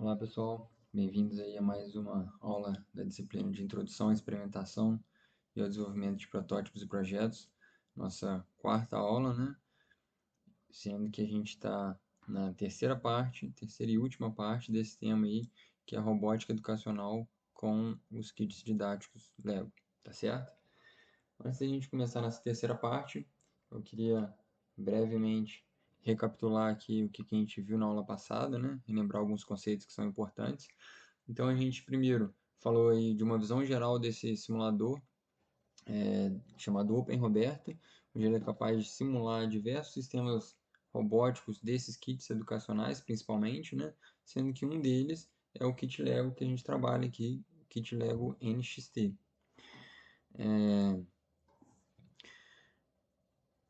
Olá pessoal, bem-vindos aí a mais uma aula da disciplina de Introdução à Experimentação e ao Desenvolvimento de Protótipos e Projetos, nossa quarta aula, né? Sendo que a gente está na terceira e última parte desse tema aí, que é a robótica educacional com os kits didáticos Lego, tá certo? Antes da gente começar nessa terceira parte, eu queria brevemente recapitular aqui o que a gente viu na aula passada, né? Relembrar alguns conceitos que são importantes. Então a gente primeiro falou aí de uma visão geral desse simulador chamado OpenRoberta, onde ele é capaz de simular diversos sistemas robóticos desses kits educacionais, principalmente, né? Sendo que um deles é o kit Lego que a gente trabalha aqui, o kit Lego NXT.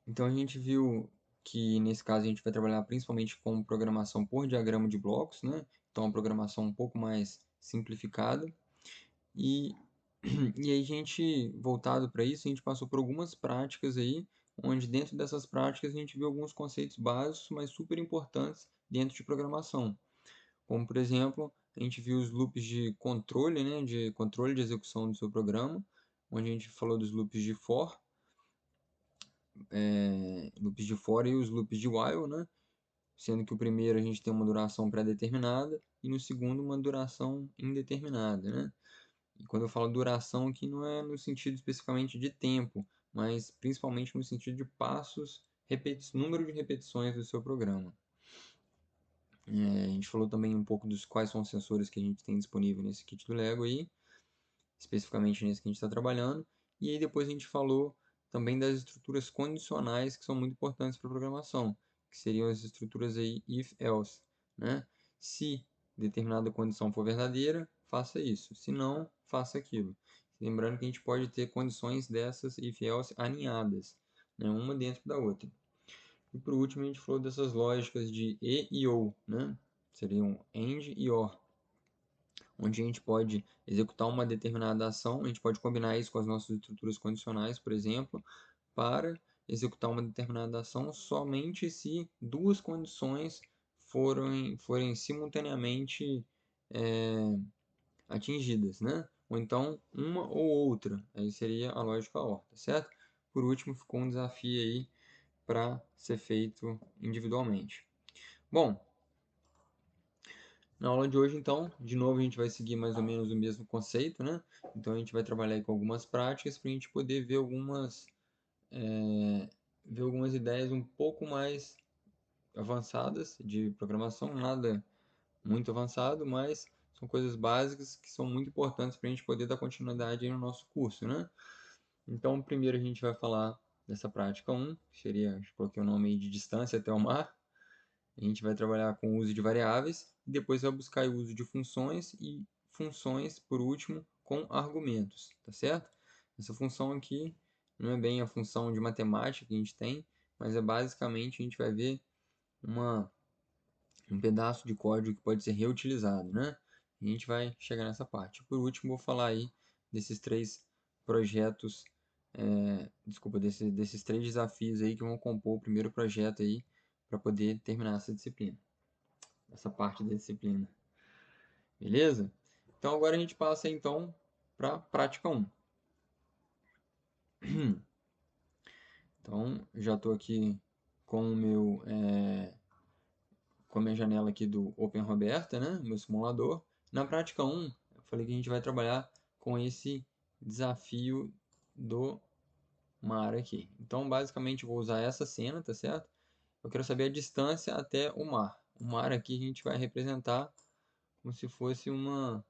Então a gente viu que nesse caso a gente vai trabalhar principalmente com programação por diagrama de blocos, né? Então uma programação um pouco mais simplificada. E, e aí a gente, voltado para isso, a gente passou por algumas práticas aí, onde dentro dessas práticas a gente viu alguns conceitos básicos, mas super importantes dentro de programação. Como, por exemplo, a gente viu os loops de controle, né? De controle de execução do seu programa, onde a gente falou dos loops de for, loops de for e os loops de while, né? Sendo que o primeiro a gente tem uma duração pré-determinada e no segundo uma duração indeterminada, né? E quando eu falo duração aqui não é no sentido especificamente de tempo, mas principalmente no sentido de passos, número de repetições do seu programa. A gente falou também um pouco dos quais são os sensores que a gente tem disponível nesse kit do Lego aí, especificamente nesse que a gente está trabalhando. E aí depois a gente falou também das estruturas condicionais que são muito importantes para a programação, que seriam as estruturas aí if-else, né? Se determinada condição for verdadeira, faça isso. Se não, faça aquilo. Lembrando que a gente pode ter condições dessas if-else alinhadas, né? Uma dentro da outra. E por último a gente falou dessas lógicas de e ou, né? Seriam and e or, onde a gente pode executar uma determinada ação, a gente pode combinar isso com as nossas estruturas condicionais, por exemplo, para executar uma determinada ação somente se duas condições forem simultaneamente é, atingidas, né? Ou então uma ou outra, aí seria a lógica OR, tá certo? Por último, ficou um desafio aí para ser feito individualmente. Bom, na aula de hoje, então, de novo a gente vai seguir mais ou menos o mesmo conceito, né? Então a gente vai trabalhar aí com algumas práticas para a gente poder ver algumas ideias um pouco mais avançadas de programação, nada muito avançado, mas são coisas básicas que são muito importantes para a gente poder dar continuidade aí no nosso curso, né? Então, primeiro a gente vai falar dessa prática 1, que seria, coloquei o nome aí de distância até o mar. A gente vai trabalhar com o uso de variáveis e depois vai buscar o uso de funções e funções, por último, com argumentos, tá certo? Essa função aqui não é bem a função de matemática que a gente tem, mas é basicamente a gente vai ver um pedaço de código que pode ser reutilizado, né? A gente vai chegar nessa parte. Por último, vou falar aí desses três projetos, desses três desafios aí que vão compor o primeiro projeto aí para poder terminar essa disciplina, essa parte da disciplina. Beleza? Então agora a gente passa então para a prática 1. Então já estou aqui com com a minha janela aqui do OpenRoberta, né? Meu simulador. Na prática 1, eu falei que a gente vai trabalhar com esse desafio do mar aqui. Então basicamente eu vou usar essa cena, tá certo? Eu quero saber a distância até o mar. O mar aqui a gente vai representar como se fosse uma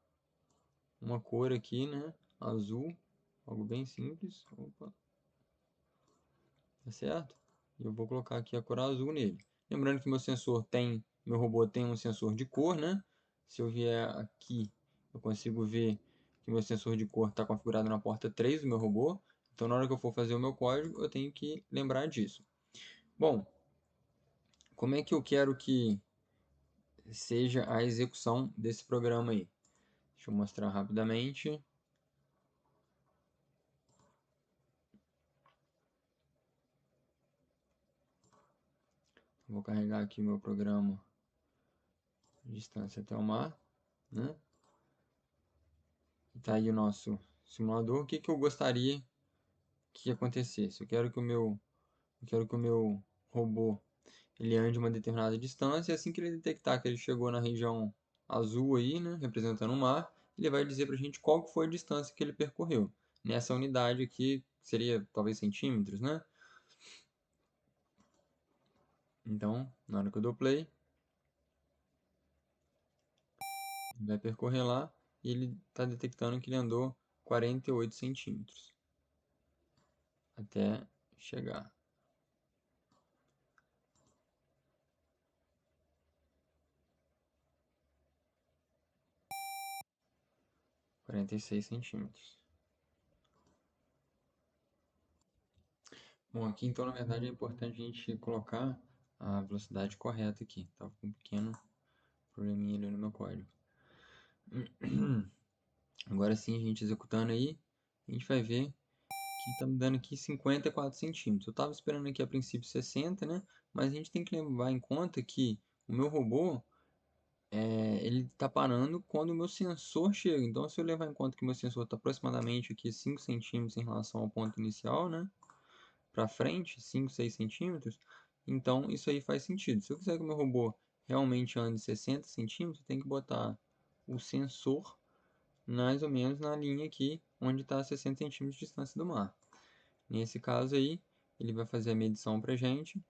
cor aqui, né? Azul, algo bem simples. Opa, tá certo? E eu vou colocar aqui a cor azul nele. Lembrando que meu robô tem um sensor de cor, né? Se eu vier aqui, eu consigo ver que meu sensor de cor está configurado na porta 3 do meu robô. Então, na hora que eu for fazer o meu código, eu tenho que lembrar disso. Bom, como é que eu quero que seja a execução desse programa aí? Deixa eu mostrar rapidamente. Vou carregar aqui o meu programa de distância até o mar. né? Tá aí o nosso simulador. O que que eu gostaria que acontecesse? Eu quero que o meu robô ele ande uma determinada distância, e assim que ele detectar que ele chegou na região azul aí, né, representando o mar, ele vai dizer para a gente qual que foi a distância que ele percorreu. Nessa unidade aqui, seria talvez centímetros, né? Então, na hora que eu dou play, ele vai percorrer lá e ele está detectando que ele andou 48 centímetros até chegar. 46 centímetros. Bom, aqui então na verdade é importante a gente colocar a velocidade correta aqui. Tava com um pequeno probleminha ali no meu código. Agora sim, a gente executando aí, a gente vai ver que tá me dando aqui 54 centímetros. Eu estava esperando aqui a princípio 60, né? Mas a gente tem que levar em conta que o meu robô, ele está parando quando o meu sensor chega. Então, se eu levar em conta que o meu sensor está aproximadamente aqui 5 centímetros em relação ao ponto inicial, né? Para frente, 5, 6 centímetros, então isso aí faz sentido. Se eu quiser que o meu robô realmente ande 60 centímetros, eu tenho que botar o sensor mais ou menos na linha aqui, onde está 60 centímetros de distância do mar. Nesse caso aí, ele vai fazer a medição para a gente.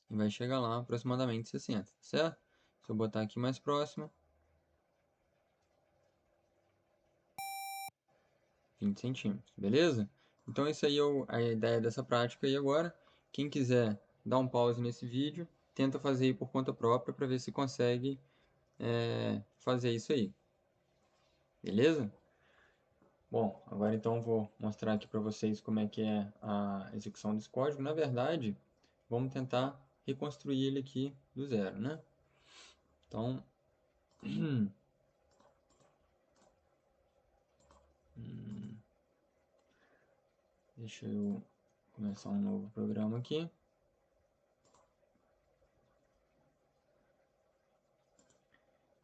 E vai chegar lá aproximadamente 60, certo? Se eu botar aqui mais próximo, 20 centímetros, beleza? Então isso aí é a ideia dessa prática aí agora. Quem quiser dar um pause nesse vídeo, tenta fazer aí por conta própria para ver se consegue fazer isso aí, beleza? Bom, agora então vou mostrar aqui para vocês como é que é a execução desse código. Na verdade, vamos tentar reconstruir ele aqui do zero, né? Então, deixa eu começar um novo programa aqui.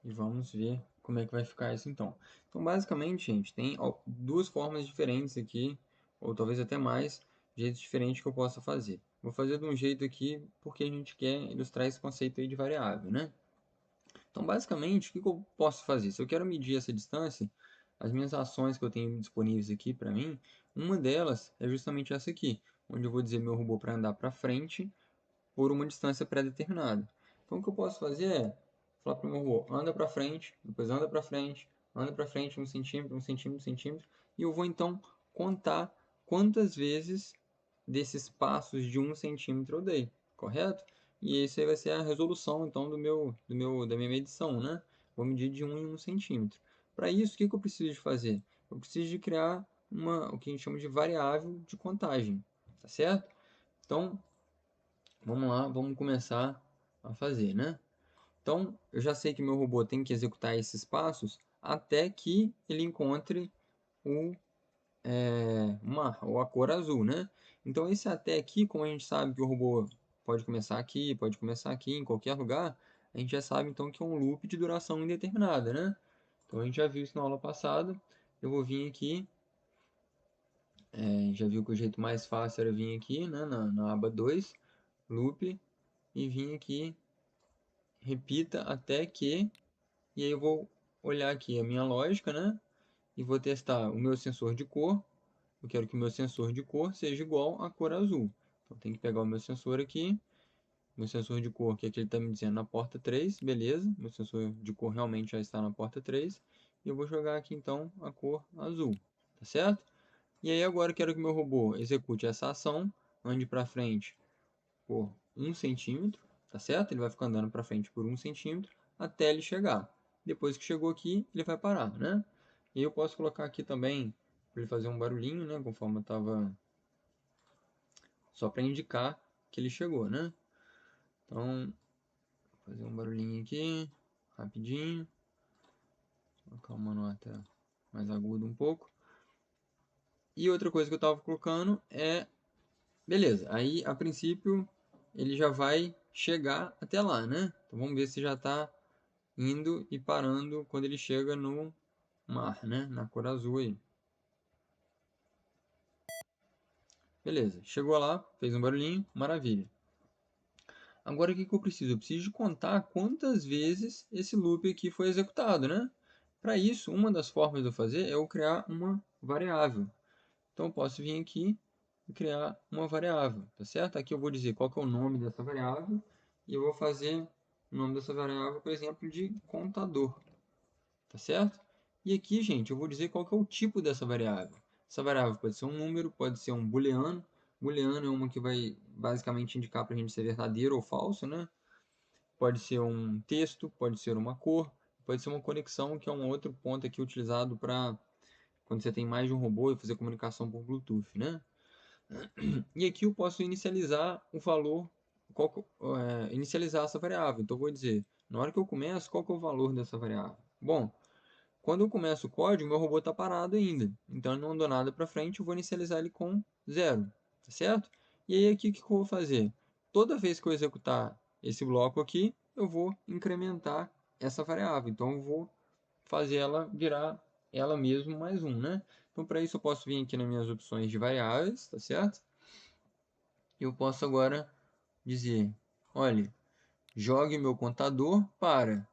E vamos ver como é que vai ficar isso então. Então, basicamente, gente, tem duas formas diferentes aqui, ou talvez até mais, jeitos diferentes que eu possa fazer. Vou fazer de um jeito aqui porque a gente quer ilustrar esse conceito aí de variável, né? Então, basicamente, o que eu posso fazer? Se eu quero medir essa distância, as minhas ações que eu tenho disponíveis aqui para mim, uma delas é justamente essa aqui, onde eu vou dizer meu robô para andar para frente por uma distância pré-determinada. Então, o que eu posso fazer é falar para o meu robô, anda para frente, depois anda para frente 1 centímetro, 1 centímetro, 1 centímetro, e eu vou então contar quantas vezes desses passos de 1 centímetro eu dei, correto? E esse aí vai ser a resolução então da minha medição, né? Vou medir de 1 em 1 centímetro. Para isso, o que eu preciso de fazer? Eu preciso de criar o que a gente chama de variável de contagem, tá certo? Então, vamos lá, vamos começar a fazer, né? Então, eu já sei que meu robô tem que executar esses passos até que ele encontre o mar, ou a cor azul, né? Então, esse até aqui, como a gente sabe que o robô pode começar aqui, pode começar aqui, em qualquer lugar, a gente já sabe então que é um loop de duração indeterminada, né? Então, a gente já viu isso na aula passada. Eu vou vir aqui, já viu que o jeito mais fácil era vir aqui, né, na aba 2, loop, e vir aqui repita até que, e aí eu vou olhar aqui a minha lógica, né? E vou testar o meu sensor de cor. Eu quero que o meu sensor de cor seja igual à cor azul. Então tem que pegar o meu sensor aqui, meu sensor de cor, que aqui ele está me dizendo na porta 3, beleza? Meu sensor de cor realmente já está na porta 3. E eu vou jogar aqui então a cor azul, tá certo? E aí agora eu quero que o meu robô execute essa ação, ande para frente por 1 centímetro, tá certo? Ele vai ficar andando para frente por 1 centímetro até ele chegar. Depois que chegou aqui, ele vai parar, né? E eu posso colocar aqui também para ele fazer um barulhinho, né? Conforme eu estava só para indicar que ele chegou, né? Então, vou fazer um barulhinho aqui, rapidinho. Vou colocar uma nota mais aguda um pouco. E outra coisa que eu estava colocando é, beleza, aí a princípio ele já vai chegar até lá, né? Então vamos ver se já está indo e parando quando ele chega no mar, né? Na cor azul aí. Beleza, chegou lá, fez um barulhinho, maravilha. Agora o que eu preciso? Eu preciso de contar quantas vezes esse loop aqui foi executado, né? Para isso, uma das formas de eu fazer é eu criar uma variável. Então eu posso vir aqui e criar uma variável, tá certo? Aqui eu vou dizer qual que é o nome dessa variável e eu vou fazer o nome dessa variável, por exemplo, de contador, tá certo? E aqui, gente, eu vou dizer qual que é o tipo dessa variável. Essa variável pode ser um número, pode ser um booleano. Booleano é uma que vai basicamente indicar para a gente se é verdadeiro ou falso, né? Pode ser um texto, pode ser uma cor, pode ser uma conexão, que é um outro ponto aqui utilizado para quando você tem mais de um robô e fazer comunicação por Bluetooth, né? E aqui eu posso inicializar o valor, inicializar essa variável. Então eu vou dizer, na hora que eu começo, qual que é o valor dessa variável? Bom, quando eu começo o código, meu robô está parado ainda. Então ele não andou nada para frente, eu vou inicializar ele com 0, tá certo? E aí aqui o que eu vou fazer? Toda vez que eu executar esse bloco aqui, eu vou incrementar essa variável. Então eu vou fazer ela virar ela mesmo mais um, né? Então para isso eu posso vir aqui nas minhas opções de variáveis, tá certo? Eu posso agora dizer, olha, jogue meu contador para.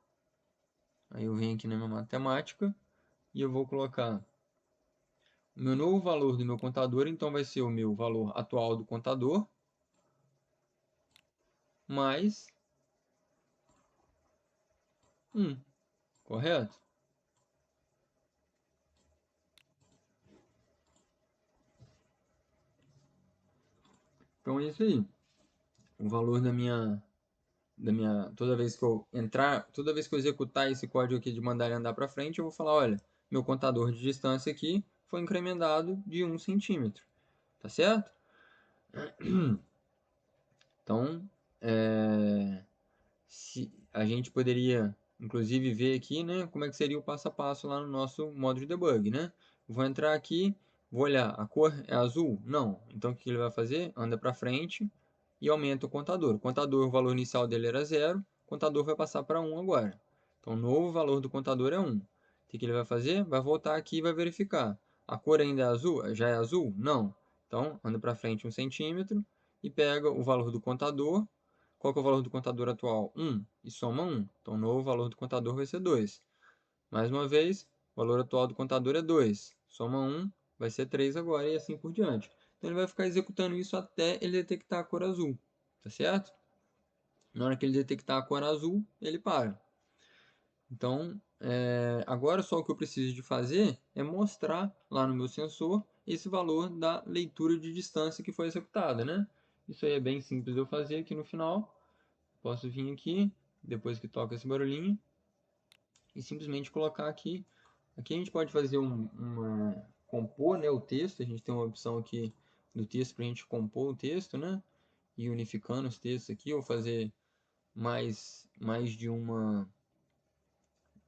Aí eu venho aqui na minha matemática e eu vou colocar o meu novo valor do meu contador, então vai ser o meu valor atual do contador, mais 1, correto? Então é isso aí. O valor toda vez que eu entrar, toda vez que eu executar esse código aqui de mandar ele andar para frente, eu vou falar, olha, meu contador de distância aqui foi incrementado de 1 centímetro, tá certo? Então, se a gente poderia, inclusive, ver aqui, né, como é que seria o passo a passo lá no nosso modo de debug, né? Vou entrar aqui, vou olhar, a cor é azul? Não. Então, o que ele vai fazer? Anda para frente e aumenta o contador. O contador, o valor inicial dele era 0, o contador vai passar para 1 agora. Então, o novo valor do contador é 1. O que ele vai fazer? Vai voltar aqui e vai verificar. A cor ainda é azul? Já é azul? Não. Então, anda para frente 1 centímetro e pega o valor do contador. Qual que é o valor do contador atual? 1. E soma 1. Então, o novo valor do contador vai ser 2. Mais uma vez, o valor atual do contador é 2. Soma 1, vai ser 3 agora e assim por diante. Então, ele vai ficar executando isso até ele detectar a cor azul. Tá certo? Na hora que ele detectar a cor azul, ele para. Então, agora só o que eu preciso de fazer é mostrar lá no meu sensor esse valor da leitura de distância que foi executada, né? Isso aí é bem simples de eu fazer aqui no final. Posso vir aqui, depois que toca esse barulhinho, e simplesmente colocar aqui. Aqui a gente pode fazer compor, né, o texto. A gente tem uma opção aqui do texto para a gente compor o texto, né? E unificando os textos aqui, ou fazer mais de uma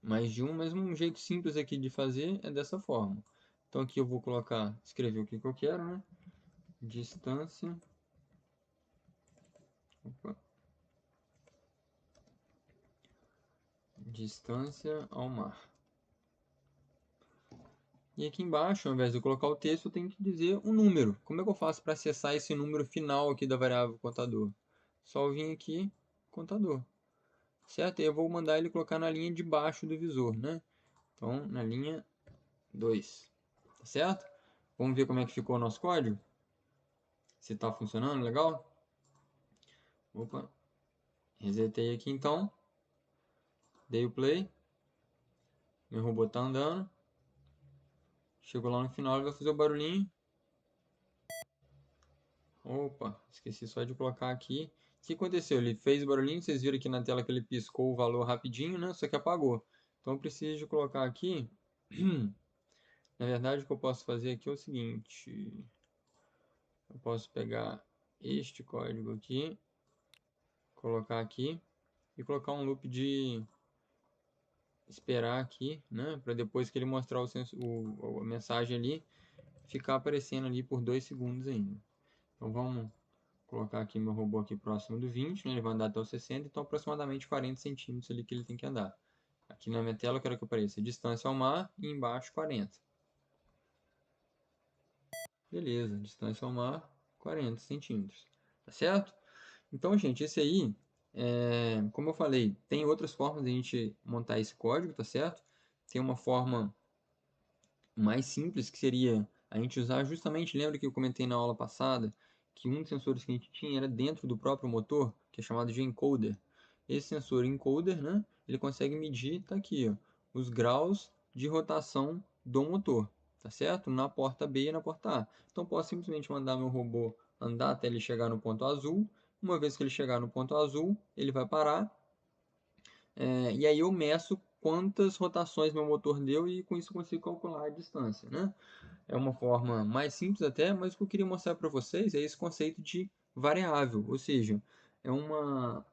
mas um jeito simples aqui de fazer é dessa forma. Então aqui eu vou colocar, escrever o que eu quero, né? Distância, opa, distância ao mar. E aqui embaixo, ao invés de eu colocar o texto, eu tenho que dizer um número. Como é que eu faço para acessar esse número final aqui da variável contador? Só eu vim aqui, contador. Certo? E eu vou mandar ele colocar na linha de baixo do visor, né? Então, na linha 2. Tá certo? Vamos ver como é que ficou o nosso código? Se está funcionando, legal? Opa, resetei aqui então. Dei o play. Meu robô está andando. Chegou lá no final, ele vai fazer o barulhinho. Opa, esqueci só de colocar aqui. O que aconteceu? Ele fez o barulhinho, vocês viram aqui na tela que ele piscou o valor rapidinho, né? Só que apagou. Então eu preciso de colocar aqui. Na verdade, o que eu posso fazer aqui é o seguinte. Eu posso pegar este código aqui, colocar aqui e colocar um loop de esperar aqui, né? Para depois que ele mostrar a mensagem ali, ficar aparecendo ali por 2 segundos ainda. Então vamos colocar aqui meu robô aqui próximo do 20, né? Ele vai andar até o 60, então aproximadamente 40 centímetros ali que ele tem que andar. Aqui na minha tela eu quero que apareça distância ao mar e embaixo 40. Beleza, distância ao mar 40 centímetros. Tá certo? Então, gente, esse aí, como eu falei, tem outras formas de a gente montar esse código, tá certo? Tem uma forma mais simples, que seria a gente usar justamente, lembra que eu comentei na aula passada, que um dos sensores que a gente tinha era dentro do próprio motor, que é chamado de encoder. Esse sensor encoder, né, ele consegue medir, tá aqui, ó, os graus de rotação do motor, tá certo? Na porta B e na porta A. Então, posso simplesmente mandar meu robô andar até ele chegar no ponto azul. Uma vez que ele chegar no ponto azul, ele vai parar, e aí eu meço quantas rotações meu motor deu e com isso eu consigo calcular a distância, né? É uma forma mais simples até, mas o que eu queria mostrar para vocês é esse conceito de variável, ou seja, é uma,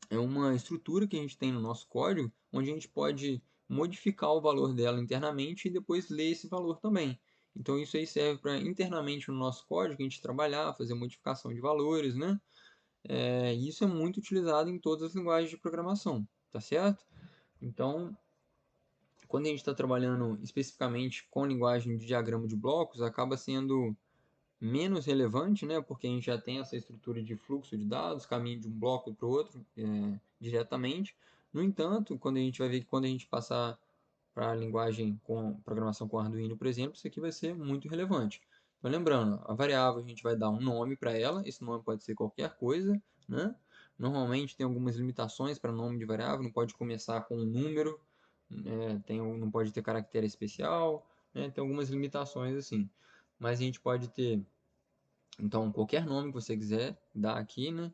é uma estrutura que a gente tem no nosso código, onde a gente pode modificar o valor dela internamente e depois ler esse valor também. Então isso aí serve para internamente no nosso código a gente trabalhar, fazer modificação de valores, né? Isso é muito utilizado em todas as linguagens de programação, tá certo? Então, quando a gente está trabalhando especificamente com linguagem de diagrama de blocos, acaba sendo menos relevante, né? Porque a gente já tem essa estrutura de fluxo de dados, caminho de um bloco para o outro diretamente. No entanto, quando a gente vai ver que quando a gente passar para a linguagem com programação com Arduino, por exemplo, isso aqui vai ser muito relevante. Então, lembrando, a variável a gente vai dar um nome para ela, esse nome pode ser qualquer coisa, né? Normalmente tem algumas limitações para nome de variável, não pode começar com um número, não pode ter caractere especial, né? Tem algumas limitações assim. Mas a gente pode ter, então, qualquer nome que você quiser dar aqui, né?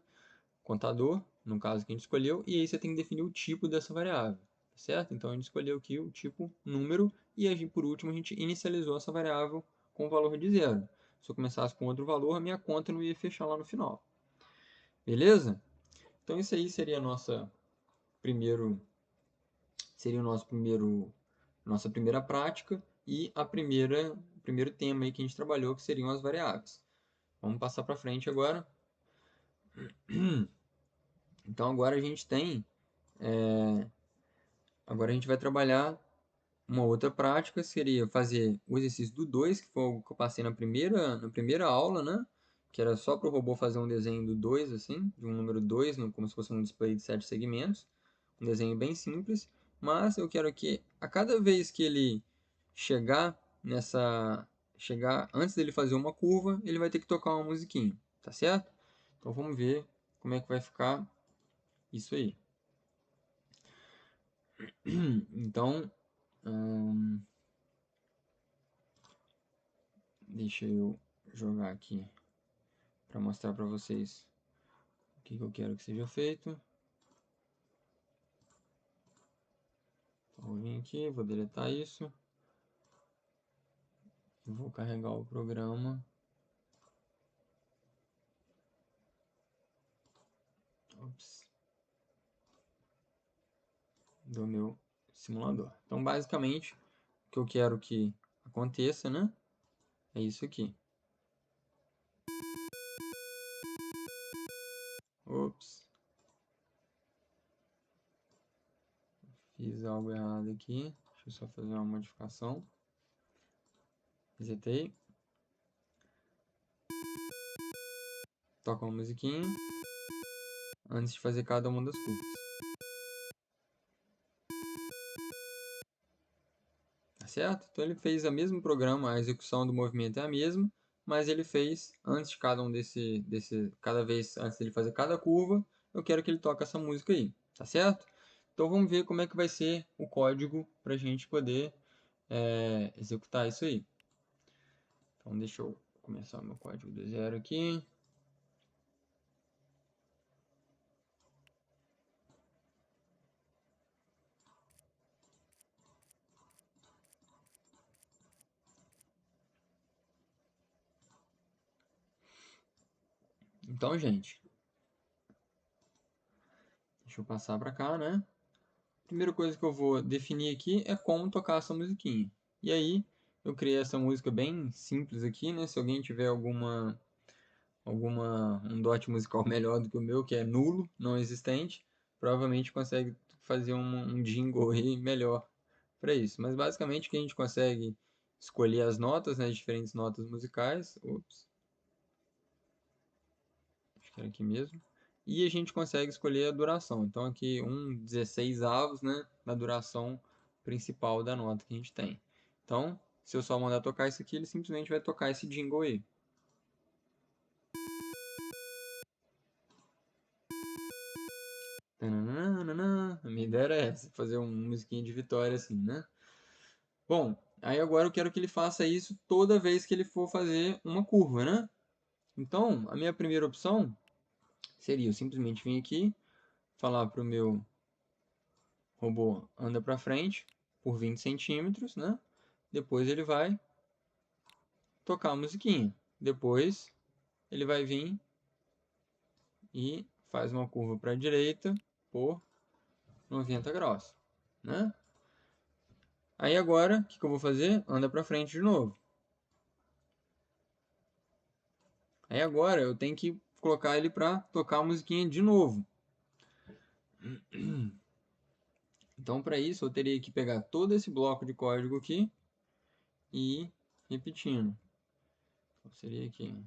Contador, no caso que a gente escolheu, e aí você tem que definir o tipo dessa variável, certo? Então a gente escolheu aqui o tipo número e por último a gente inicializou essa variável com o valor de zero. Se eu começasse com outro valor, a minha conta não ia fechar lá no final. Beleza? Então isso aí seria primeiro seria o nossa primeira prática e o primeiro tema aí que a gente trabalhou, que seriam as variáveis. Vamos passar para frente agora. Então agora a gente tem agora a gente vai trabalhar uma outra prática, seria fazer o exercício do 2, que foi o que eu passei na primeira aula, né? Que era só para o robô fazer um desenho do 2, assim, de um número 2, como se fosse um display de 7 segmentos. Um desenho bem simples, mas eu quero que a cada vez que ele chegar antes dele fazer uma curva, ele vai ter que tocar uma musiquinha, tá certo? Então vamos ver como é que vai ficar isso aí. Então, deixa eu jogar aqui para mostrar para vocês o que eu quero que seja feito. Vou vir aqui, vou deletar isso. Vou carregar o programa. Ops. Do meu simulador. Então, basicamente, o que eu quero que aconteça, né? É isso aqui. Ops. Fiz algo errado aqui. Deixa eu só fazer uma modificação. Resetei. Toca uma musiquinha. Antes de fazer cada uma das curvas. Tá certo? Então ele fez o mesmo programa, a execução do movimento é a mesma, mas ele fez antes de cada cada vez antes dele fazer cada curva, eu quero que ele toque essa música aí, tá certo? Então vamos ver como é que vai ser o código para a gente poder executar isso aí. Então deixa eu começar o meu código do zero aqui. Então, gente, deixa eu passar para cá, né? Primeira coisa que eu vou definir aqui é como tocar essa musiquinha. E aí, eu criei essa música bem simples aqui, né? Se alguém tiver um dote musical melhor do que o meu, que é nulo, não existente, provavelmente consegue fazer um jingle aí melhor para isso. Mas basicamente que a gente consegue escolher as notas, né, diferentes notas musicais. Ops, acho que era aqui mesmo. E a gente consegue escolher a duração. Então aqui 16avos, né, da duração principal da nota que a gente tem. Então, se eu só mandar tocar isso aqui, ele simplesmente vai tocar esse jingle aí. Tananana, a minha ideia era essa, fazer uma musiquinha de vitória assim, né? Bom, aí agora eu quero que ele faça isso toda vez que ele for fazer uma curva, né? Então, a minha primeira opção seria eu simplesmente vir aqui, falar para o meu robô anda para frente por 20 centímetros, né? Depois ele vai tocar a musiquinha. Depois ele vai vir e faz uma curva para a direita por 90 graus, né? Aí agora, o que eu vou fazer? Anda para frente de novo. Aí agora eu tenho que colocar ele para tocar a musiquinha de novo. Então, para isso, eu teria que pegar todo esse bloco de código aqui e ir repetindo. Então, seria aqui.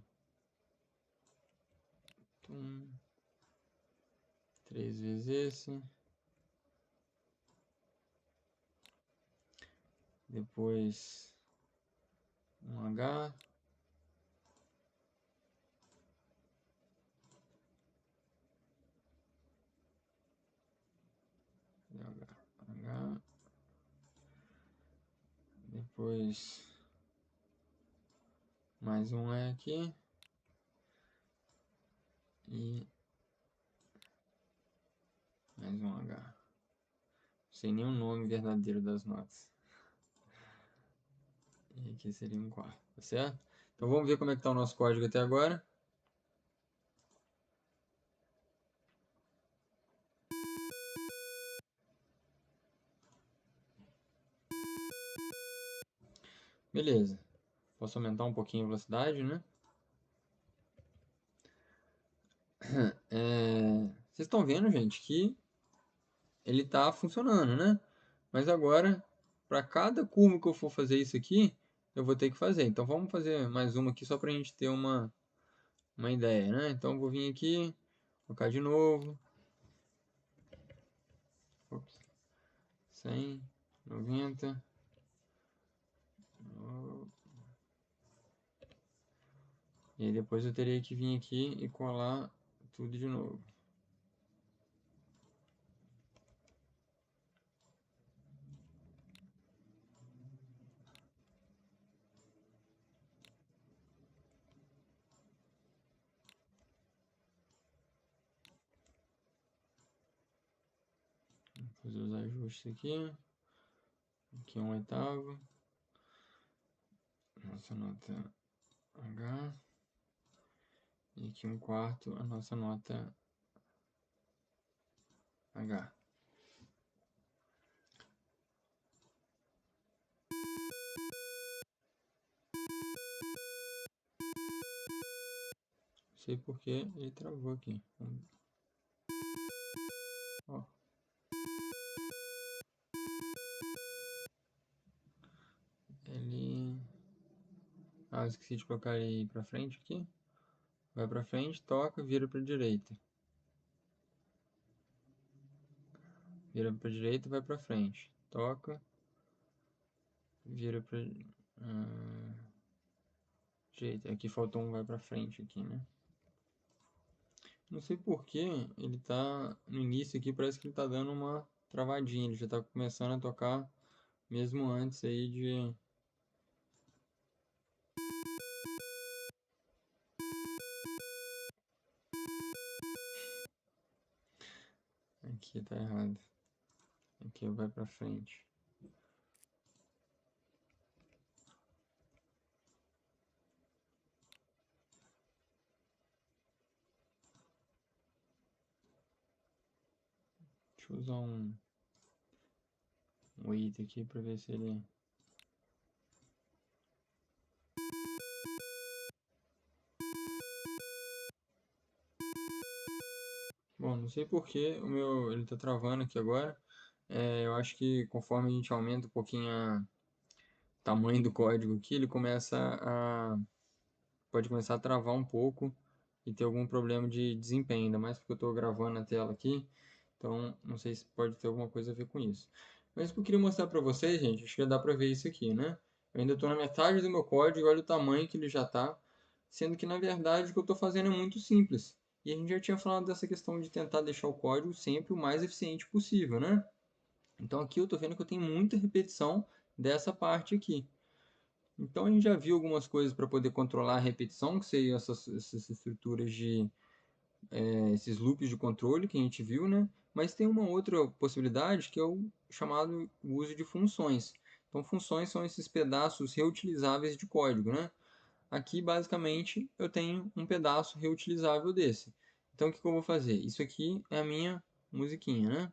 3 vezes esse. Depois um H. H. Depois mais um E aqui. E mais um H. Sem nenhum nome verdadeiro das notas. E aqui seria um quarto, tá certo? Então vamos ver como é que está o nosso código até agora. Beleza. Posso aumentar um pouquinho a velocidade, né? Vocês estão vendo, gente, que ele está funcionando, né? Mas agora, para cada curva que eu for fazer isso aqui, eu vou ter que fazer. Então vamos fazer mais uma aqui só para a gente ter uma ideia, né? Então eu vou vir aqui, colocar de novo. Ops. 100, 90. E aí depois eu teria que vir aqui e colar tudo de novo. Fazer os ajustes aqui. Aqui 1/8. Nossa nota H. E aqui 1/4 a nossa nota H. Não sei porque ele travou aqui. Ó. Ele... Ah, eu esqueci de colocar ele pra frente aqui. Vai pra frente, toca, vira pra direita. Vira pra direita, vai pra frente. Toca, vira pra direita. Aqui faltou um vai pra frente aqui, né? Não sei por que ele tá no início aqui, parece que ele tá dando uma travadinha. Ele já tá começando a tocar mesmo antes aí de... Aqui tá errado. Aqui vai pra frente. Deixa eu usar um wait aqui pra ver se ele... Bom, não sei por que o meu ele tá travando aqui agora. Eu acho que conforme a gente aumenta um pouquinho o tamanho do código aqui, ele pode começar a travar um pouco e ter algum problema de desempenho, ainda mais porque eu estou gravando a tela aqui, então não sei se pode ter alguma coisa a ver com isso. Mas o que eu queria mostrar para vocês, gente, acho que já dá para ver isso aqui, né? Eu ainda estou na metade do meu código, olha o tamanho que ele já está, sendo que na verdade o que eu estou fazendo é muito simples. E a gente já tinha falado dessa questão de tentar deixar o código sempre o mais eficiente possível, né? Então aqui eu estou vendo que eu tenho muita repetição dessa parte aqui. Então a gente já viu algumas coisas para poder controlar a repetição, que seriam essas estruturas de esses loops de controle que a gente viu, né? Mas tem uma outra possibilidade que é o chamado uso de funções. Então funções são esses pedaços reutilizáveis de código, né? Aqui basicamente eu tenho um pedaço reutilizável desse. Então o que eu vou fazer? Isso aqui é a minha musiquinha, né?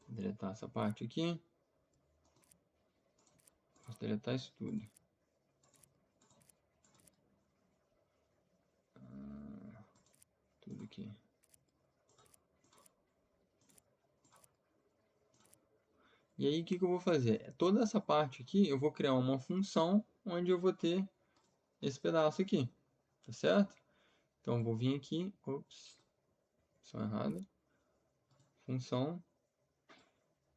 Vou deletar essa parte aqui. Vou deletar isso tudo. Tudo aqui. E aí, o que eu vou fazer? Toda essa parte aqui, eu vou criar uma função onde eu vou ter esse pedaço aqui, tá certo? Então, eu vou vir aqui, ops, função errada, função.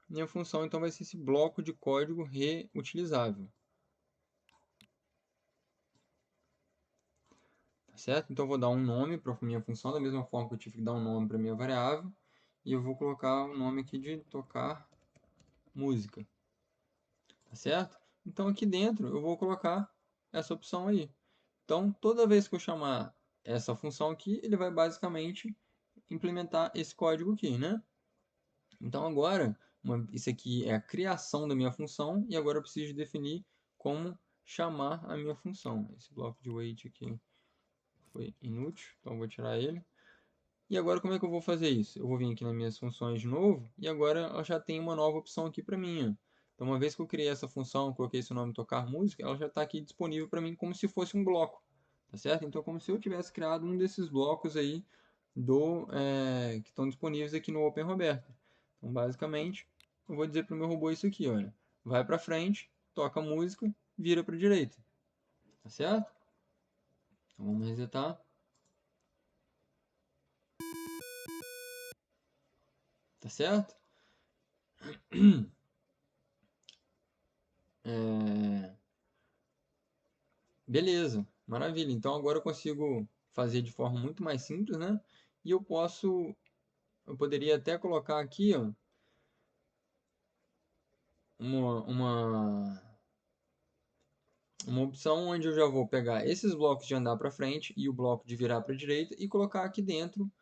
Minha função, então, vai ser esse bloco de código reutilizável, tá certo? Então, eu vou dar um nome para minha função, da mesma forma que eu tive que dar um nome para minha variável, e eu vou colocar o nome aqui de tocar música, tá certo? Então, aqui dentro, eu vou colocar essa opção aí. Então, toda vez que eu chamar essa função aqui, ele vai basicamente implementar esse código aqui, né? Então, agora, isso aqui é a criação da minha função, e agora eu preciso definir como chamar a minha função. Esse bloco de wait aqui foi inútil, então eu vou tirar ele. E agora, como é que eu vou fazer isso? Eu vou vir aqui nas minhas funções de novo, e agora ela já tem uma nova opção aqui para mim, ó. Então, uma vez que eu criei essa função, coloquei esse nome tocar música, ela já está aqui disponível para mim como se fosse um bloco, tá certo? Então, como se eu tivesse criado um desses blocos aí que estão disponíveis aqui no OpenRoberto. Então, basicamente, eu vou dizer para o meu robô isso aqui, olha, vai para frente, toca música, vira para a direita, tá certo? Então, vamos resetar, tá certo? É... Beleza, maravilha. Então agora eu consigo fazer de forma muito mais simples, né? E eu poderia até colocar aqui, ó, uma, uma, uma opção onde eu já vou pegar esses blocos de andar para frente e o bloco de virar para a direita e colocar aqui dentro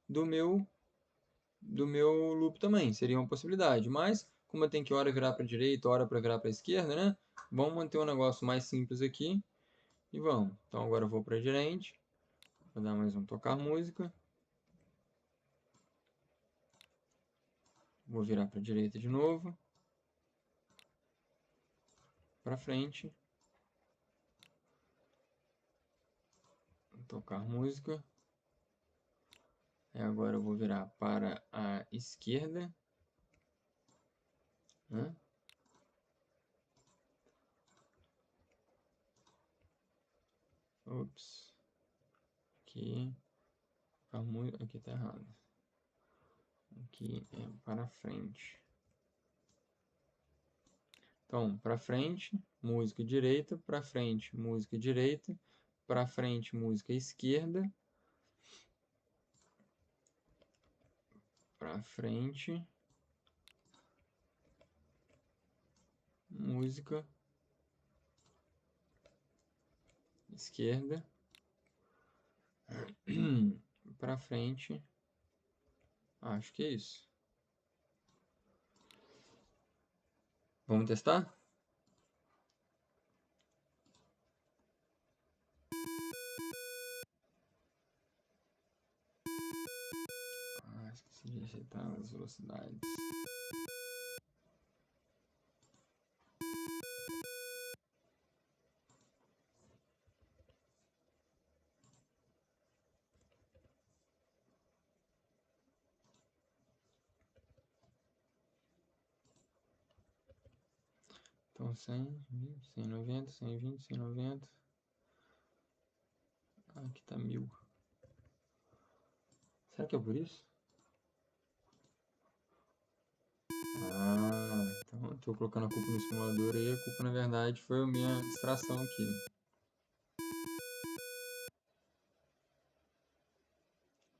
do meu loop também. Seria uma possibilidade. Mas, como eu tenho que hora virar para a direita, hora para virar para a esquerda, né? Vamos manter um negócio mais simples aqui e vamos. Então agora eu vou para a direita, vou dar mais um tocar música. Vou virar para a direita de novo, para frente, tocar música. E agora eu vou virar para a esquerda, né? Ops, aqui, aqui tá errado. Aqui é para frente. Então, para frente, música direita, para frente, música direita, para frente, música esquerda, para frente, música esquerda, para frente. Acho que é isso. Vamos testar? Esqueci de ajeitar as velocidades. 100, 190, 120, 190. Aqui tá 1000. Será que é por isso? Então eu tô colocando a culpa no simulador e a culpa na verdade foi a minha distração aqui.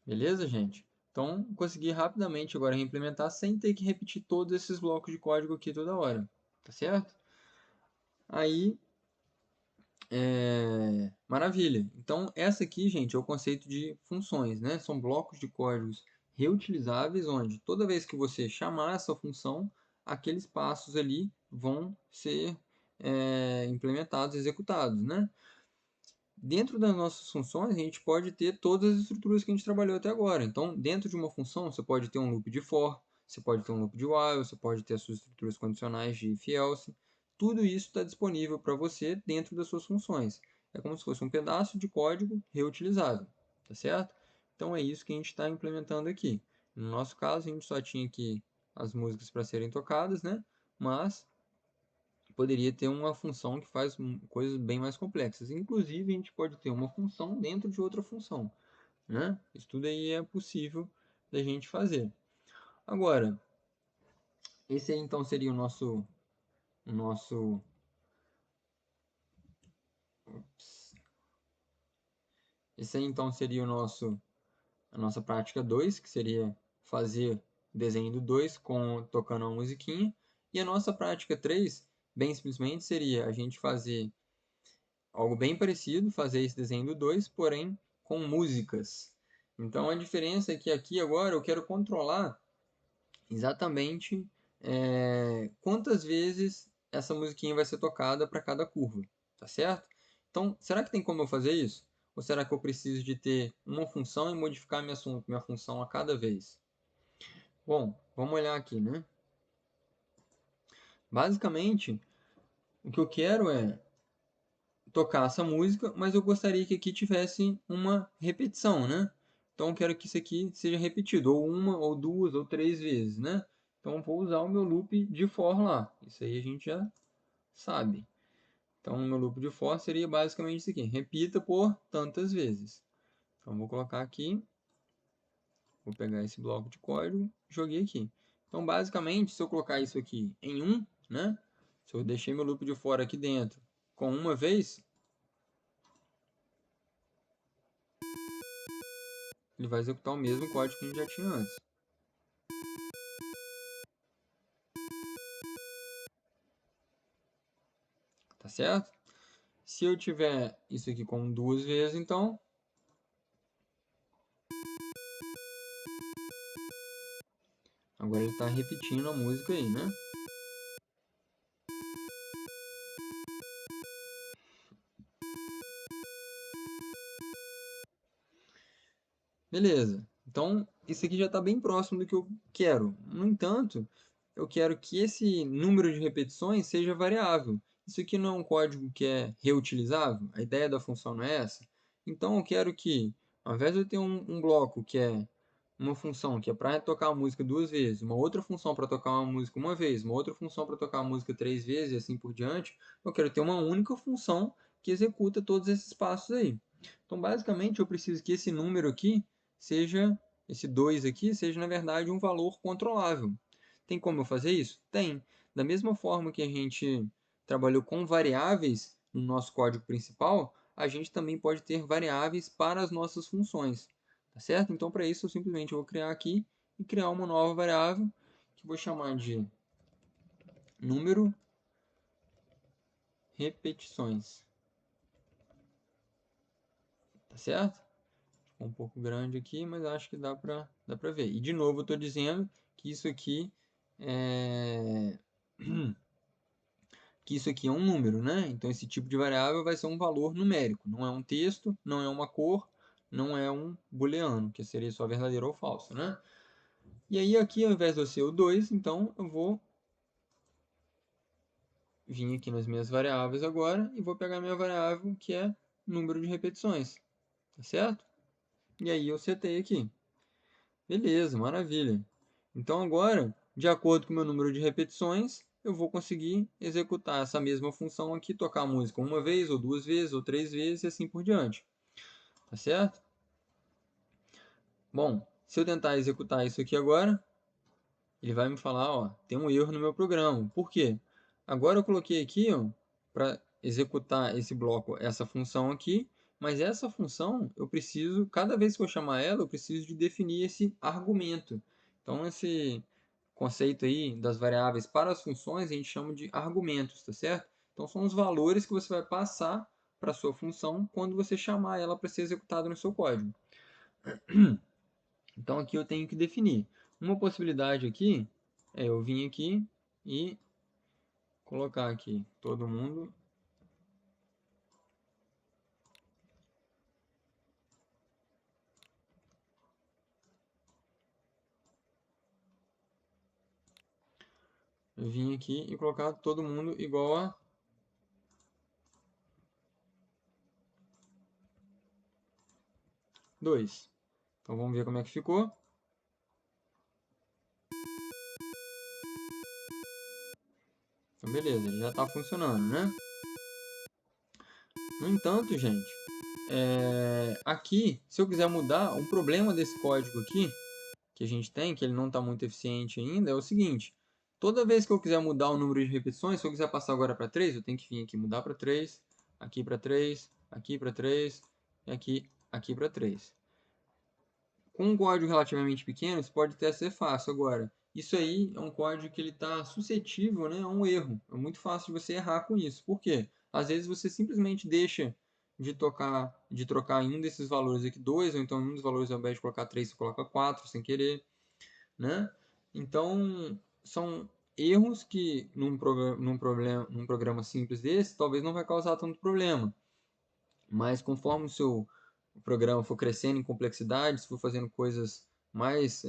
Beleza, gente? Então consegui rapidamente agora reimplementar sem ter que repetir todos esses blocos de código aqui toda hora. Tá certo? Aí, maravilha. Então essa aqui, gente, é o conceito de funções, né? São blocos de códigos reutilizáveis, onde toda vez que você chamar essa função, aqueles passos ali vão ser implementados, executados, né? Dentro das nossas funções, a gente pode ter todas as estruturas que a gente trabalhou até agora. Então, dentro de uma função, você pode ter um loop de for, você pode ter um loop de while, você pode ter as suas estruturas condicionais de if else. Tudo isso está disponível para você dentro das suas funções. É como se fosse um pedaço de código reutilizável, tá certo? Então, é isso que a gente está implementando aqui. No nosso caso, a gente só tinha aqui as músicas para serem tocadas, né? Mas poderia ter uma função que faz coisas bem mais complexas. Inclusive, a gente pode ter uma função dentro de outra função, né? Isso tudo aí é possível da gente fazer. Agora, esse aí então seria o nosso, ups. Esse aí então seria a nossa prática 2, que seria fazer o desenho do 2 tocando uma musiquinha. E a nossa prática 3, bem simplesmente, seria a gente fazer algo bem parecido, fazer esse desenho do 2, porém com músicas. Então a diferença é que aqui agora eu quero controlar exatamente quantas vezes essa musiquinha vai ser tocada para cada curva, tá certo? Então, será que tem como eu fazer isso? Ou será que eu preciso de ter uma função e modificar minha função a cada vez? Bom, vamos olhar aqui, né? Basicamente, o que eu quero é tocar essa música, mas eu gostaria que aqui tivesse uma repetição, né? Então eu quero que isso aqui seja repetido, ou uma, ou duas, ou três vezes, né? Então eu vou usar o meu loop de for lá. Isso aí a gente já sabe. Então o meu loop de for seria basicamente isso aqui. Repita por tantas vezes. Então vou colocar aqui, vou pegar esse bloco de código, joguei aqui. Então basicamente, se eu colocar isso aqui em 1, né? Se eu deixei meu loop de for aqui dentro com uma vez, ele vai executar o mesmo código que a gente já tinha antes. Tá certo? Se eu tiver isso aqui como duas vezes, então agora ele está repetindo a música aí, né? Beleza. Então, isso aqui já está bem próximo do que eu quero. No entanto, eu quero que esse número de repetições seja variável. Isso aqui não é um código que é reutilizável? A ideia da função não é essa? Então, eu quero que, ao invés de eu ter um bloco que é uma função que é para tocar a música duas vezes, uma outra função para tocar uma música uma vez, uma outra função para tocar a música três vezes e assim por diante, eu quero ter uma única função que executa todos esses passos aí. Então, basicamente, eu preciso que esse número aqui seja, esse 2 aqui, seja na verdade um valor controlável. Tem como eu fazer isso? Tem. Da mesma forma que a gente trabalhou com variáveis no nosso código principal, a gente também pode ter variáveis para as nossas funções. Tá certo? Então, para isso, eu simplesmente vou criar aqui e criar uma nova variável que vou chamar de número repetições. Tá certo? Ficou um pouco grande aqui, mas acho que dá pra ver. E de novo eu estou dizendo que isso aqui é que isso aqui é um número, né? Então esse tipo de variável vai ser um valor numérico, não é um texto, não é uma cor, não é um booleano, que seria só verdadeiro ou falso, né? E aí aqui ao invés de eu ser o 2, então eu vou vir aqui nas minhas variáveis agora e vou pegar minha variável que é número de repetições, tá certo? E aí eu setei aqui. Beleza, maravilha. Então agora, de acordo com o meu número de repetições, eu vou conseguir executar essa mesma função aqui, tocar a música uma vez, ou duas vezes, ou três vezes, e assim por diante. Tá certo? Bom, se eu tentar executar isso aqui agora, ele vai me falar, ó, tem um erro no meu programa. Por quê? Agora eu coloquei aqui, ó, para executar esse bloco, essa função aqui, mas essa função, eu preciso, cada vez que eu chamar ela, eu preciso de definir esse argumento. Então, esse conceito aí das variáveis para as funções, a gente chama de argumentos, tá certo? Então, são os valores que você vai passar para a sua função quando você chamar ela para ser executada no seu código. Então aqui eu tenho que definir. Uma possibilidade aqui é eu vir aqui e colocar aqui todo mundo. Eu vim aqui e colocar todo mundo igual a 2. Então vamos ver como é que ficou. Então beleza, ele já está funcionando, né? No entanto, gente, aqui, se eu quiser mudar, um problema desse código aqui, que a gente tem, que ele não está muito eficiente ainda, é o seguinte. Toda vez que eu quiser mudar o número de repetições, se eu quiser passar agora para 3, eu tenho que vir aqui mudar para 3, aqui para 3, aqui para 3, e aqui para 3. Com um código relativamente pequeno, isso pode até ser fácil. Agora, isso aí é um código que ele está suscetível, né, a um erro. É muito fácil de você errar com isso. Por quê? Às vezes você simplesmente deixa de trocar em um desses valores aqui 2, ou então em um dos valores ao invés de colocar 3, você coloca 4 sem querer, né? Então, são erros que num programa simples desse, talvez não vai causar tanto problema. Mas conforme o seu programa for crescendo em complexidade, se for fazendo coisas mais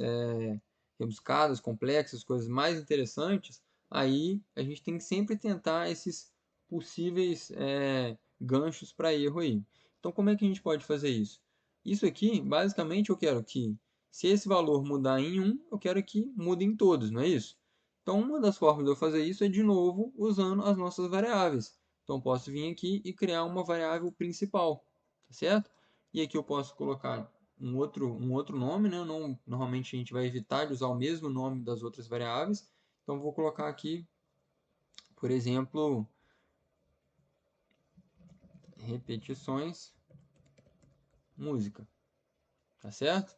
rebuscadas, complexas, coisas mais interessantes, aí a gente tem que sempre tentar esses possíveis ganchos para erro aí. Então, como é que a gente pode fazer isso? Isso aqui, basicamente, eu quero que, se esse valor mudar em um, eu quero que mude em todos, não é isso? Então, uma das formas de eu fazer isso é, de novo, usando as nossas variáveis. Então, posso vir aqui e criar uma variável principal, tá certo? E aqui eu posso colocar um outro nome, né? Não, normalmente a gente vai evitar de usar o mesmo nome das outras variáveis. Então, vou colocar aqui, por exemplo, repetições música, tá certo?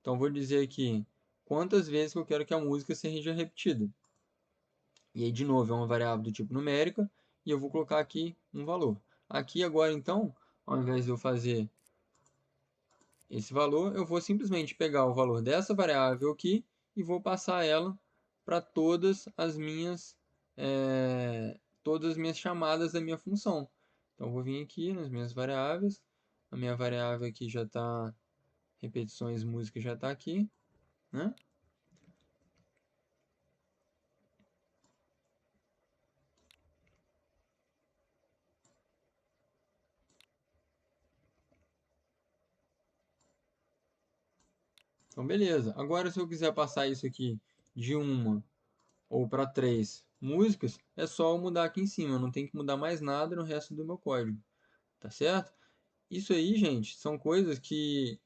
Então, vou dizer aqui quantas vezes eu quero que a música seja repetida. E aí, de novo, é uma variável do tipo numérica, e eu vou colocar aqui um valor. Aqui agora, então, ao invés de eu fazer esse valor, eu vou simplesmente pegar o valor dessa variável aqui e vou passar ela para todas as minhas chamadas da minha função. Então, eu vou vir aqui nas minhas variáveis, a minha variável aqui já está, repetições música já está aqui, né? Então, beleza. Agora, se eu quiser passar isso aqui de uma ou para 3 músicas, é só eu mudar aqui em cima. Eu não tenho que mudar mais nada no resto do meu código. Tá certo? Isso aí, gente, são coisas que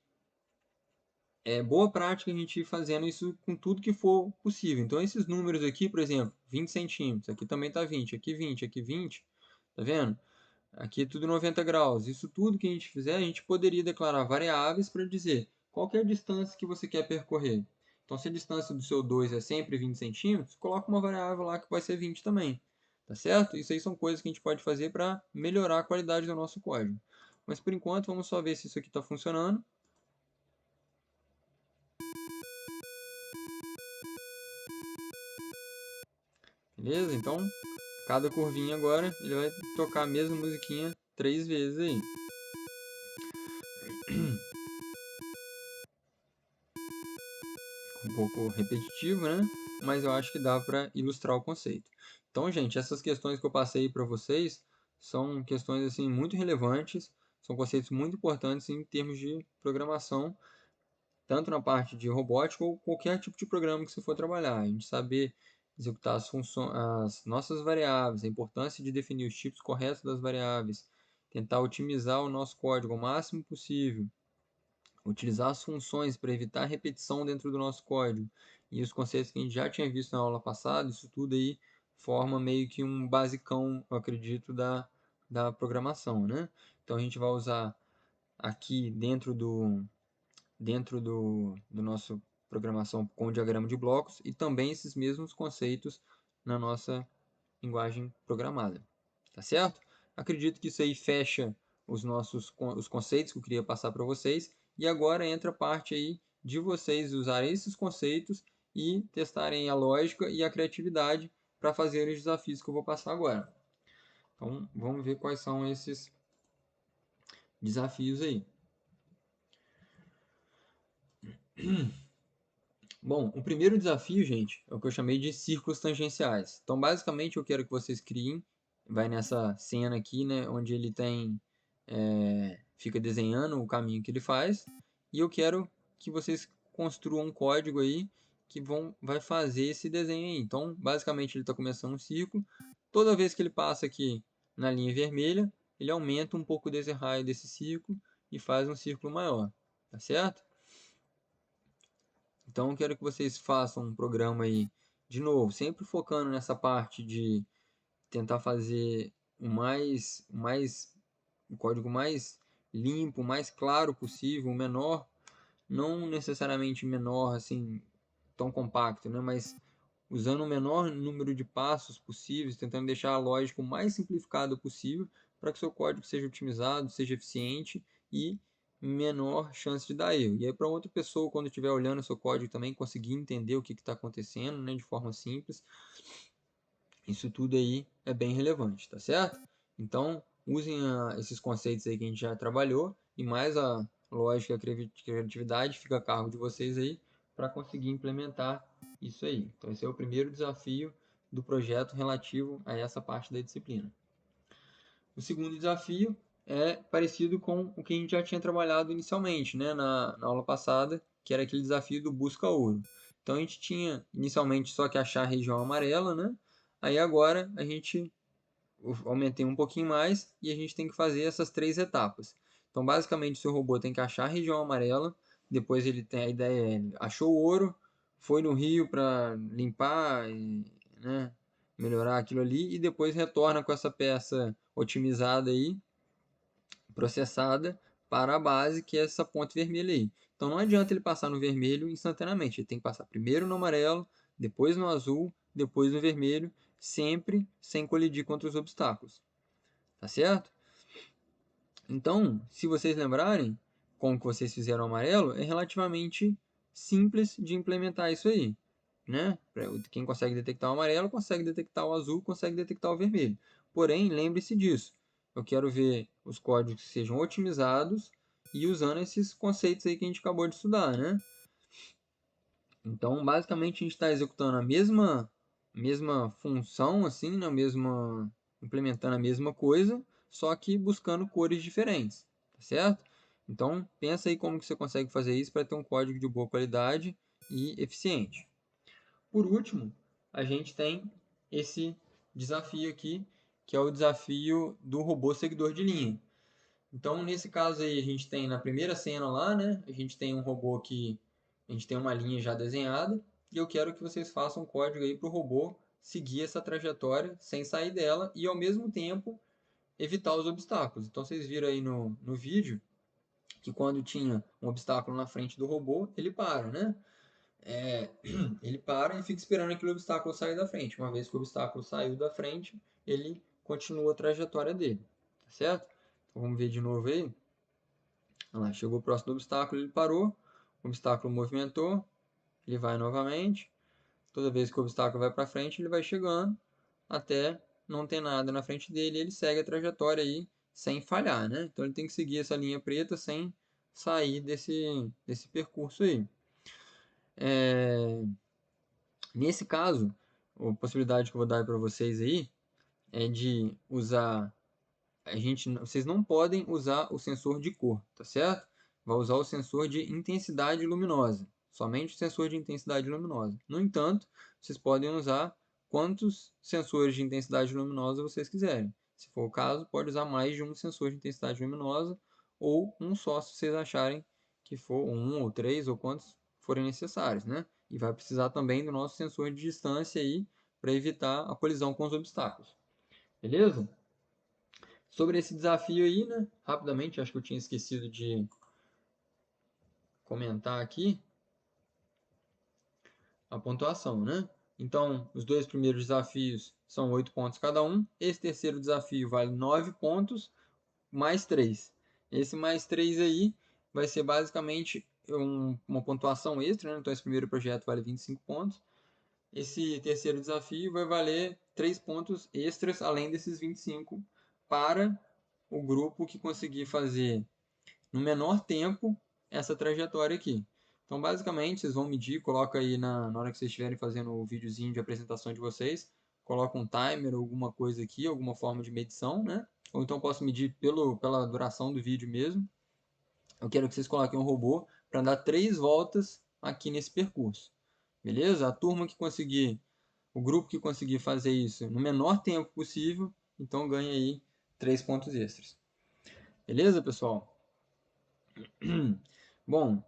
é boa prática a gente ir fazendo isso com tudo que for possível. Então, esses números aqui, por exemplo, 20 centímetros, aqui também está 20, aqui 20, aqui 20, tá vendo? Aqui é tudo 90 graus. Isso tudo que a gente fizer, a gente poderia declarar variáveis para dizer qual que é a distância que você quer percorrer. Então, se a distância do seu 2 é sempre 20 centímetros, coloca uma variável lá que vai ser 20 também. Tá certo? Isso aí são coisas que a gente pode fazer para melhorar a qualidade do nosso código. Mas por enquanto, vamos só ver se isso aqui está funcionando. Beleza? Então, cada curvinha agora, ele vai tocar a mesma musiquinha 3 vezes aí. Um pouco repetitivo, né? Mas eu acho que dá para ilustrar o conceito. Então, gente, essas questões que eu passei para vocês são questões assim muito relevantes, são conceitos muito importantes em termos de programação, tanto na parte de robótica ou qualquer tipo de programa que você for trabalhar. A gente saber executar as nossas variáveis, a importância de definir os tipos corretos das variáveis, tentar otimizar o nosso código ao máximo possível, utilizar as funções para evitar repetição dentro do nosso código e os conceitos que a gente já tinha visto na aula passada, isso tudo aí forma meio que um basicão, eu acredito, da programação, né? Então a gente vai usar aqui dentro do nosso programação com o diagrama de blocos e também esses mesmos conceitos na nossa linguagem programada, tá certo? Acredito que isso aí fecha os conceitos que eu queria passar para vocês e agora entra a parte aí de vocês usarem esses conceitos e testarem a lógica e a criatividade para fazer os desafios que eu vou passar agora. Então, vamos ver quais são esses desafios aí. Bom, o primeiro desafio, gente, é o que eu chamei de círculos tangenciais. Então, basicamente, eu quero que vocês criem, vai nessa cena aqui, né, onde ele fica desenhando o caminho que ele faz, e eu quero que vocês construam um código aí que vai fazer esse desenho aí. Então, basicamente, ele está começando um círculo. Toda vez que ele passa aqui na linha vermelha, ele aumenta um pouco desse raio desse círculo e faz um círculo maior, tá certo? Então, eu quero que vocês façam um programa aí, de novo, sempre focando nessa parte de tentar fazer o código mais limpo, mais claro possível, o menor, não necessariamente menor, assim, tão compacto, né? Mas usando o menor número de passos possíveis, tentando deixar a lógica o mais simplificada possível para que seu código seja otimizado, seja eficiente e menor chance de dar erro. E aí para outra pessoa, quando estiver olhando o seu código também, conseguir entender o que está acontecendo, né, de forma simples, isso tudo aí é bem relevante, tá certo? Então, usem esses conceitos aí que a gente já trabalhou e mais a lógica e a criatividade fica a cargo de vocês aí para conseguir implementar isso aí. Então, esse é o primeiro desafio do projeto relativo a essa parte da disciplina. O segundo desafio é parecido com o que a gente já tinha trabalhado inicialmente, né, na aula passada, que era aquele desafio do busca ouro. Então a gente tinha inicialmente só que achar a região amarela, né? Aí agora a gente aumentei um pouquinho mais e a gente tem que fazer essas 3 etapas. Então basicamente o seu robô tem que achar a região amarela, depois ele tem a ideia, ele achou o ouro, foi no rio para limpar, né, melhorar aquilo ali e depois retorna com essa peça otimizada aí, processada para a base, que é essa ponte vermelha aí. Então não adianta ele passar no vermelho instantaneamente, ele tem que passar primeiro no amarelo, depois no azul, depois no vermelho, sempre sem colidir contra os obstáculos. Tá certo? Então, se vocês lembrarem como que vocês fizeram o amarelo, é relativamente simples de implementar isso aí, né? Quem consegue detectar o amarelo, consegue detectar o azul, consegue detectar o vermelho. Porém, lembre-se disso. Eu quero ver os códigos que sejam otimizados e usando esses conceitos aí que a gente acabou de estudar, né? Então, basicamente, a gente está executando a mesma função, assim, né? Implementando a mesma coisa, só que buscando cores diferentes, tá certo? Então, pensa aí como que você consegue fazer isso para ter um código de boa qualidade e eficiente. Por último, a gente tem esse desafio aqui, que é o desafio do robô seguidor de linha. Então, nesse caso aí, a gente tem na primeira cena lá, né? A gente tem um robô que a gente tem uma linha já desenhada e eu quero que vocês façam um código aí para o robô seguir essa trajetória sem sair dela e ao mesmo tempo evitar os obstáculos. Então, vocês viram aí no vídeo que quando tinha um obstáculo na frente do robô, ele para, né? Ele para e fica esperando aquele obstáculo sair da frente. Uma vez que o obstáculo saiu da frente, ele continua a trajetória dele, tá certo? Então, vamos ver de novo aí. Olha lá, chegou próximo do obstáculo, ele parou, o obstáculo movimentou, ele vai novamente. Toda vez que o obstáculo vai para frente, ele vai chegando até não ter nada na frente dele, e ele segue a trajetória aí sem falhar, né? Então ele tem que seguir essa linha preta sem sair desse percurso aí. Nesse caso, a possibilidade que eu vou dar para vocês aí é de usar. Vocês não podem usar o sensor de cor, tá certo? Vai usar o sensor de intensidade luminosa, somente o sensor de intensidade luminosa. No entanto, vocês podem usar quantos sensores de intensidade luminosa vocês quiserem. Se for o caso, pode usar mais de um sensor de intensidade luminosa ou um só, se vocês acharem que for um ou três ou quantos forem necessários, né? E vai precisar também do nosso sensor de distância aí para evitar a colisão com os obstáculos. Beleza? Sobre esse desafio aí, né? Rapidamente, acho que eu tinha esquecido de comentar aqui a pontuação, né? Então, os dois primeiros desafios são 8 pontos cada um. Esse terceiro desafio vale 9 pontos, mais 3. Esse mais 3 aí vai ser basicamente uma pontuação extra, né? Então, esse primeiro projeto vale 25 pontos. Esse terceiro desafio vai valer 3 pontos extras, além desses 25, para o grupo que conseguir fazer no menor tempo essa trajetória aqui. Então, basicamente, vocês vão medir, coloca aí na hora que vocês estiverem fazendo o videozinho de apresentação de vocês, coloca um timer, alguma coisa aqui, alguma forma de medição, né? Ou então posso medir pela duração do vídeo mesmo. Eu quero que vocês coloquem um robô para dar 3 voltas aqui nesse percurso. Beleza? A turma que conseguir, o grupo que conseguir fazer isso no menor tempo possível, então ganha aí 3 pontos extras. Beleza, pessoal? Bom,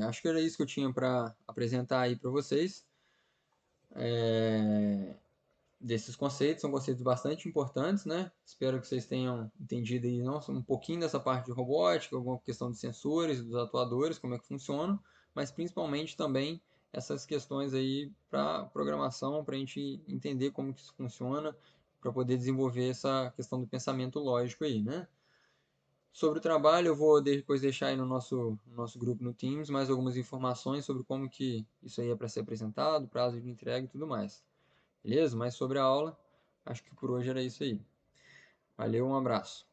acho que era isso que eu tinha para apresentar aí para vocês. Desses conceitos, são conceitos bastante importantes, né? Espero que vocês tenham entendido aí, não, um pouquinho dessa parte de robótica, alguma questão dos sensores, dos atuadores, como é que funcionam, mas principalmente também essas questões aí para programação, para a gente entender como que isso funciona, para poder desenvolver essa questão do pensamento lógico aí, né? Sobre o trabalho, eu vou depois deixar aí no nosso grupo no Teams mais algumas informações sobre como que isso aí é para ser apresentado, prazo de entrega e tudo mais. Beleza? Mas sobre a aula, acho que por hoje era isso aí. Valeu, um abraço.